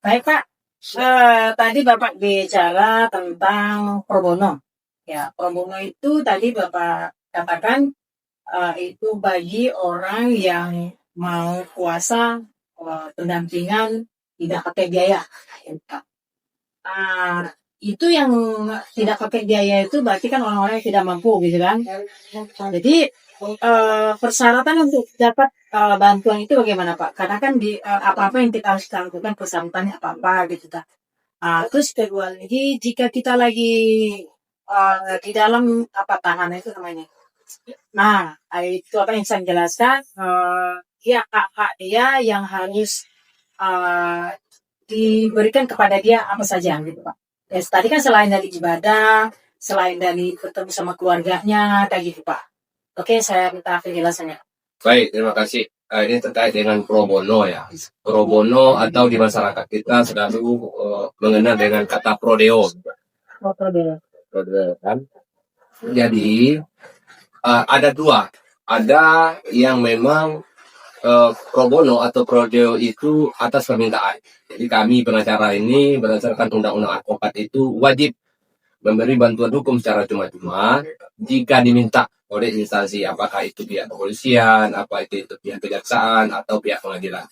Baik Pak, tadi Bapak bicara tentang pro bono. Ya, pro bono itu tadi Bapak katakan itu bagi orang yang mau puasa pendampingan tidak pakai biaya. Ya, Pak. Ah, itu yang tidak pakai biaya itu berarti kan orang-orang yang tidak mampu gitu kan. Jadi persyaratan untuk dapat bantuan itu bagaimana Pak? Karena kan di apa-apa yang kita harus lakukan persyaratannya apa-apa gitu. Terus kedua lagi, jika kita lagi di dalam apa tahanan itu namanya. Nah, itu apa yang saya jelaskan, dia hak-hak dia yang harus uh, diberikan kepada dia apa saja gitu Pak. Ya, tadi kan selain dari ibadah, selain dari bertemu sama keluarganya, kayak gitu Pak. Oke, saya minta penjelasannya. Baik, terima kasih. Ini terkait dengan pro bono ya. Pro bono atau di masyarakat kita selalu mengenal dengan kata prodeo. Prodeo kan. Jadi ada dua. Ada yang memang pro bono atau prodeo itu atas permintaan. Jadi kami pengacara ini berdasarkan undang-undang advokat itu wajib memberi bantuan hukum secara cuma-cuma jika diminta oleh instansi, apakah itu pihak kepolisian, apa itu pihak kejaksaan atau pihak pengadilan.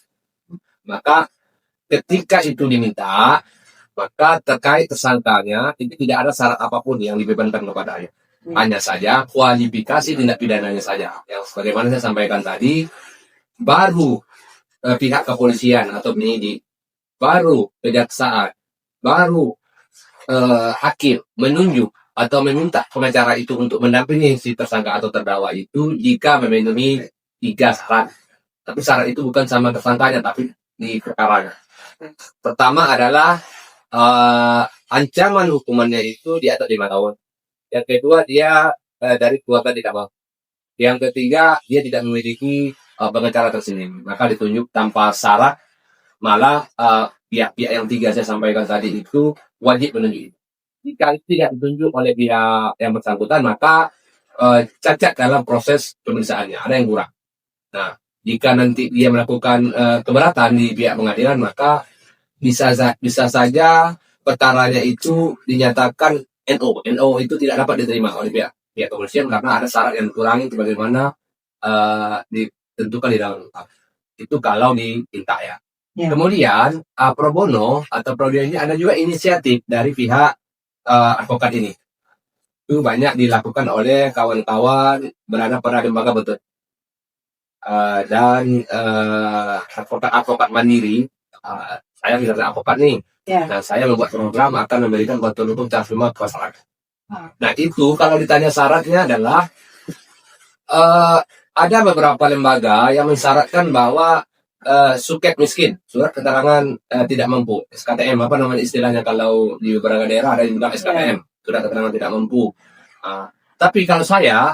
Maka ketika itu diminta, maka terkait tersangkanya itu tidak ada syarat apapun yang dibebankan kepadanya. Hanya saja kualifikasi tindak pidananya saja. Yang sebagaimana saya sampaikan tadi, baru pihak kepolisian atau penyidik, baru kejaksaan, baru hakim menunjuk atau meminta pengacara itu untuk mendampingi si tersangka atau terdakwa itu jika memenuhi 3 syarat. Tapi syarat itu bukan sama tersangkanya, tapi di perkaranya. Pertama adalah ancaman hukumannya itu di atas 5 tahun. Yang kedua, dia dari keluarga tidak mau. Yang ketiga, dia tidak memiliki pengacara tersendiri. Maka ditunjuk tanpa syarat, malah pihak-pihak yang 3 saya sampaikan tadi itu wajib menunjuk. Jika tidak ditunjuk oleh pihak yang bersangkutan, maka cacat dalam proses pemeriksaannya, ada yang kurang. Nah, jika nanti dia melakukan keberatan di pihak pengadilan, maka bisa saja perkaranya itu dinyatakan NO. NO itu tidak dapat diterima oleh pihak kepolisian karena ada syarat yang dikurangi sebagaimana ditentukan di dalam itu kalau diminta ya. Kemudian pro bono atau pro bono ini ada juga inisiatif dari pihak advokat ini. Itu banyak dilakukan oleh kawan-kawan berada pada lembaga betul. Dan advokat mandiri, saya misalnya advokat nih, nah saya membuat program akan memberikan bantuan hukum secara prima ke masyarakat. Nah itu kalau ditanya syaratnya adalah ada beberapa lembaga yang mensyaratkan bahwa suket miskin, surat keterangan tidak mampu, SKTM, apa namanya istilahnya kalau di beberapa daerah ada yang bilang SKTM, surat keterangan tidak mampu. Tapi kalau saya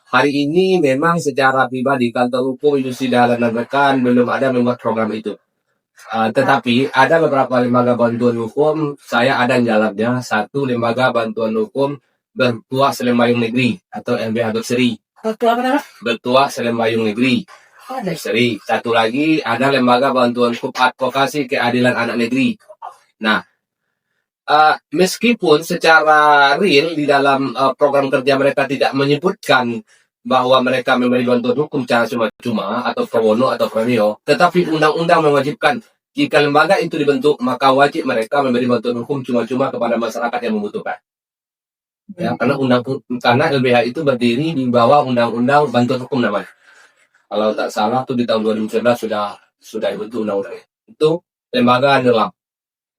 hari ini memang secara pribadi kantor hukum industri dalam dan rekan belum ada membuat program itu. Tetapi ada beberapa lembaga bantuan hukum, saya ada di dalamnya. Satu lembaga bantuan hukum Bertuah Selembayung Negeri atau LBH Berseri. Bertuah Selembayung Negeri. Berseri. Satu lagi ada lembaga bantuan hukum advokasi keadilan anak negeri. Nah, meskipun secara real di dalam program kerja mereka tidak menyebutkan bahwa mereka memberi bantuan hukum secara cuma-cuma atau pro bono atau premio, tetapi undang-undang mewajibkan jika lembaga itu dibentuk maka wajib mereka memberi bantuan hukum cuma-cuma kepada masyarakat yang membutuhkan. Ya, karena LBH itu berdiri di bawah undang-undang bantuan hukum namanya. Kalau tak salah tuh di tahun 2019 sudah dibentuk undang-undangnya. Itu lembaga nilam.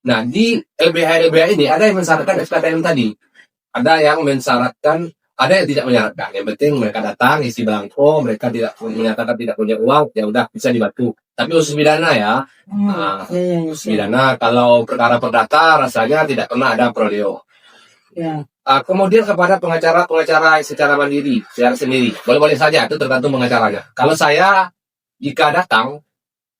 Nah, di LBH ini ada yang mensyaratkan SKTM tadi. Ada yang mensyaratkan, ada yang tidak menyarankan. Yang penting mereka datang, isi belangko, mereka tidak menyatakan tidak punya uang, ya udah bisa dibantu. Tapi khusus pidana ya. Khusus pidana kalau perkara perdata rasanya tidak pernah ada prodeo. Kemudian kepada pengacara secara mandiri, secara sendiri. Boleh-boleh saja, itu tergantung pengacaranya. Kalau saya, jika datang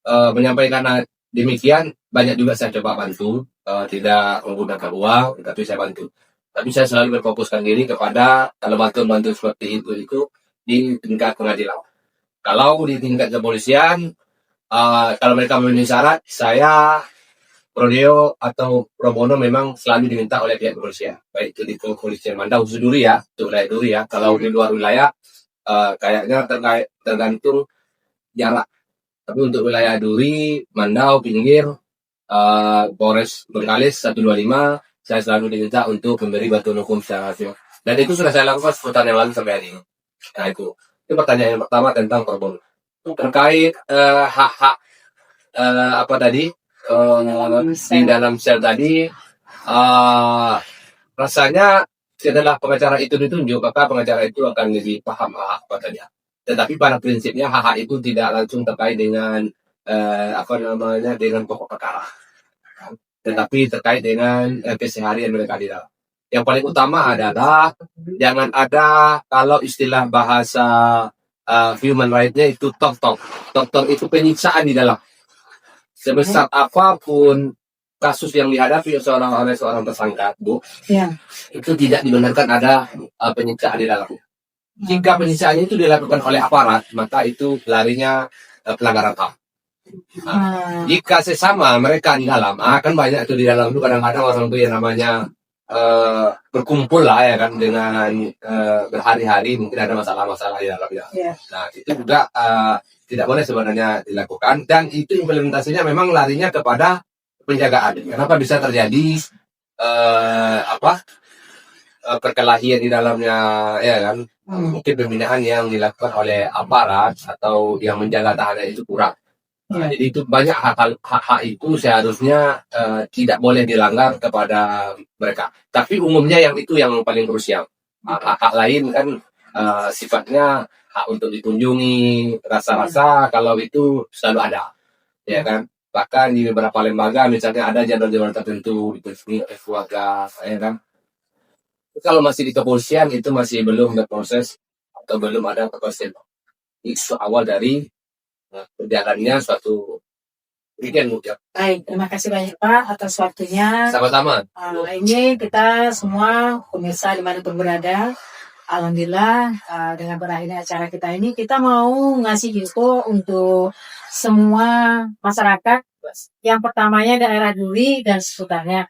menyampaikan demikian, banyak juga saya coba bantu, tidak menggunakan uang, tapi saya bantu. Tapi saya selalu berfokuskan diri kepada kalau bantuan-bantuan seperti itu di tingkat pengadilan. Kalau di tingkat kepolisian, kalau mereka memenuhi syarat, saya prodeo atau pro bono memang selalu diminta oleh pihak kepolisian, baik itu di kepolisian Mandau khusus Duri ya, untuk wilayah Duri ya. Kalau di luar wilayah kayaknya tergantung jarak. Tapi untuk wilayah Duri, Mandau, pinggir, Polres Bengkalis 125, saya selalu diminta untuk memberi bantuan hukum secara langsung. Dan itu sudah saya lakukan 10 tahun yang lalu sampai hari ini. Nah itu pertanyaan yang pertama tentang pro bono. Terkait hak-hak apa tadi di dalam sel tadi, rasanya setelah pengacara itu ditunjuk, maka pengacara itu akan lebih paham hak apa tadi. Tetapi pada prinsipnya hak itu tidak langsung terkait dengan dengan pokok perkara, tetapi terkait dengan keseharian mereka di dalam. Yang paling utama adalah jangan ada, kalau istilah bahasa human right-nya itu tortur itu penyiksaan di dalam. Sebesar apapun kasus yang dihadapi oleh seorang tersangka, Bu, itu tidak dibenarkan ada penyiksaan di dalam. Jika penyiksaannya itu dilakukan oleh aparat, maka itu larinya pelanggaran HAM. Jika sesama mereka di dalam, kan banyak itu di dalam itu kadang-kadang orang itu yang namanya berkumpul lah ya kan, dengan berhari-hari mungkin ada masalah-masalah di dalamnya. Nah itu juga tidak boleh sebenarnya dilakukan, dan itu implementasinya memang larinya kepada penjagaan. Kenapa bisa terjadi perkelahian di dalamnya ya kan? Mungkin pembinaan yang dilakukan oleh aparat atau yang menjaga tahanan itu kurang. Jadi itu banyak hak itu seharusnya tidak boleh dilanggar kepada mereka. Tapi umumnya yang itu yang paling krusial. Hak lain kan sifatnya hak untuk dikunjungi, rasa-rasa kalau itu selalu ada, ya kan. Bahkan di beberapa lembaga misalnya ada jadwal-jadwal tertentu dikunjungi oleh keluarga, ya kan. Kalau masih di kepolisian itu masih belum berproses atau belum ada kepastian. Itu awal dari berjalannya suatu weekend. Baik, terima kasih banyak Pak atas waktunya. Sama-sama. Ini kita semua pemirsa dimanapun berada, alhamdulillah dengan berakhirnya acara kita ini, kita mau ngasih info untuk semua masyarakat. Yang pertamanya daerah Duri dan seputarnya.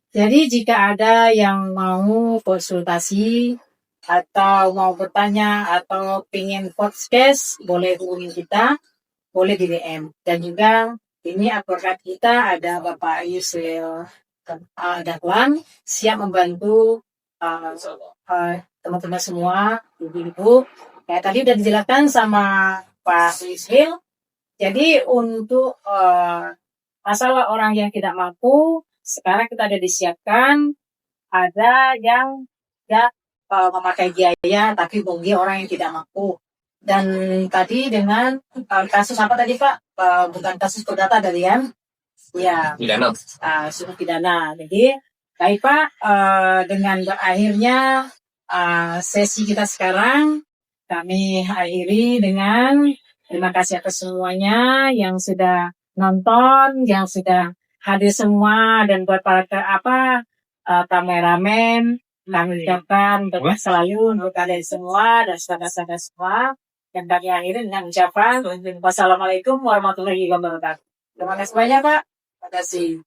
Jadi jika ada yang mau konsultasi atau mau bertanya atau ingin podcast, boleh hubungi kita, boleh di DM. Dan juga ini advokat kita ada Bapak Yusril Dahlan, siap membantu teman-teman semua, ibu-ibu. Kayak tadi udah dijelaskan sama Pak Yusril. Jadi untuk masalah orang yang tidak mampu, sekarang kita ada disiapkan, ada yang tidak memakai biaya, tapi bagi orang yang tidak mampu. Dan tadi dengan kasus apa tadi Pak? Bukan kasus perdata dari yang pidana. Sudah pidana. Jadi baik Pak, dengan berakhirnya sesi kita sekarang, kami akhiri dengan terima kasih atas semuanya yang sudah nonton, yang sudah hadir semua, dan buat para kameramen, kami ucapkan berkah selalu untuk kalian semua dan saudara-saudara semua. Dan kami akhiri dengan ucapan wassalamualaikum warahmatullahi wabarakatuh. Terima kasih banyak Pak. Terima kasih.